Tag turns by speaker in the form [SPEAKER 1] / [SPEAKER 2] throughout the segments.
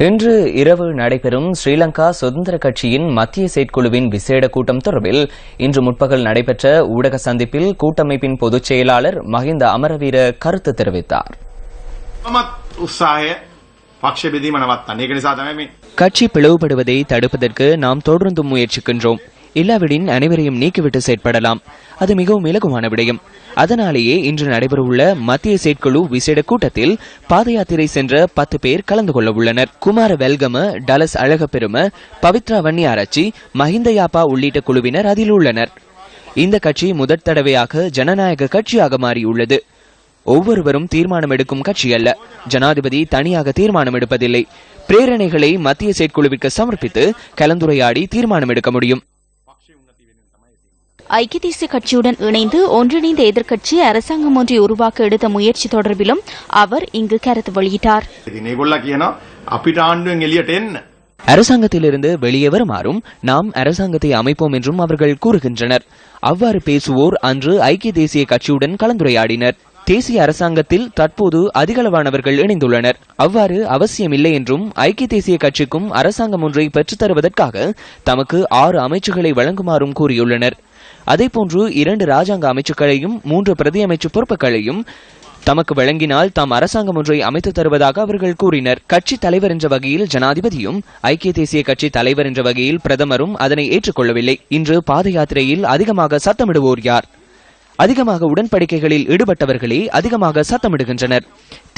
[SPEAKER 1] இன்று இரவு நடைபெறும் ஸ்ரீலங்கா சுதந்திர கட்சியின் மத்திய செயற்குழுவின் விசேட கூட்டம் தொடர்பில் இன்று முற்பகல் நடைபெற்ற ஊடக சந்திப்பில் கூட்டமைப்பின் பொதுச் செயலாளர் மஹிந்த அமரவீர கருத்து தெரிவித்தார். கட்சி பிளவுபடுவதை தடுப்பதற்கு நாம் தொடர்ந்து முயற்சிக்கின்றோம். இல்லாவிடின் அனைவரையும் நீக்கிவிட்டு செயற்படலாம். அது மிகவும் இலகுவான விடயம். அதனாலேயே இன்று நடைபெறவுள்ள மத்திய செயற்குழு விசேட கூட்டத்தில் பாத யாத்திரை சென்ற 10 பேர் கலந்து கொள்ள உள்ளனர். குமார வெல்கம, டலஸ் அழகப்பெரும, பவித்ரா வன்னியாராச்சி, மஹிந்த யாப்பா உள்ளிட்ட குழுவினர் அதில் உள்ளனர். இந்த கட்சி முதற் தடவையாக ஜனநாயக கட்சியாக மாறியுள்ளது. ஒவ்வொருவரும் தீர்மானம் எடுக்கும் கட்சி அல்ல. ஜனாதிபதி தனியாக தீர்மானம் எடுப்பதில்லை. பிரேரணைகளை மத்திய செயற்குழுவிற்கு சமர்ப்பித்து கலந்துரையாடி தீர்மானம் எடுக்க முடியும்.
[SPEAKER 2] ஐக்கிய தேசிய கட்சியுடன் இணைந்து ஒன்றிணைந்த எதிர்க்கட்சி அரசாங்கம் ஒன்றை உருவாக்க எடுத்த முயற்சி தொடர்பிலும் அவர் இங்கு கருத்து வெளியிட்டார்.
[SPEAKER 1] அரசாங்கத்திலிருந்து வெளியே வருமாறும் நாம் அரசாங்கத்தை அமைப்போம் என்றும் அவர்கள் கூறுகின்றனர். அவ்வாறு பேசுவோர் அன்று ஐக்கிய தேசிய கட்சியுடன் கலந்துரையாடினர். தேசிய அரசாங்கத்தில் தற்போது அதிகளவானவர்கள் இணைந்துள்ளனர். அவ்வாறு அவசியமில்லை என்றும் ஐக்கிய தேசிய கட்சிக்கும் அரசாங்கம் ஒன்றை பெற்றுத் தருவதற்காக தமக்கு 6 அமைச்சுகளை வழங்குமாறும் கூறியுள்ளனர். அதேபோன்று 2 ராஜாங்க அமைச்சுக்களையும் 3 பிரதி அமைச்சு பொறுப்புகளையும் தமக்கு வழங்கினால் தாம் அரசாங்கம் ஒன்றை அமைத்து தருவதாக அவர்கள் கூறினர். கட்சி தலைவர் என்ற வகையில் ஜனாதிபதியும் ஐக்கிய தேசிய கட்சி தலைவர் என்ற வகையில் பிரதமரும் அதனை ஏற்றுக்கொள்ளவில்லை. இன்று பாத யாத்திரையில் அதிகமாக சத்தமிடுவோர் யார்? அதிகமாக உடன்படிக்கைகளில் ஈடுபட்டவர்களே அதிகமாக சத்தமிடுகின்றனர்.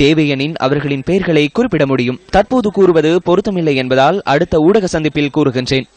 [SPEAKER 1] தேவையெனின் அவர்களின் பெயர்களை குறிப்பிட முடியும். தற்போது கூறுவது பொருத்தமில்லை என்பதால் அடுத்த ஊடக சந்திப்பில் கூறுகின்றேன்.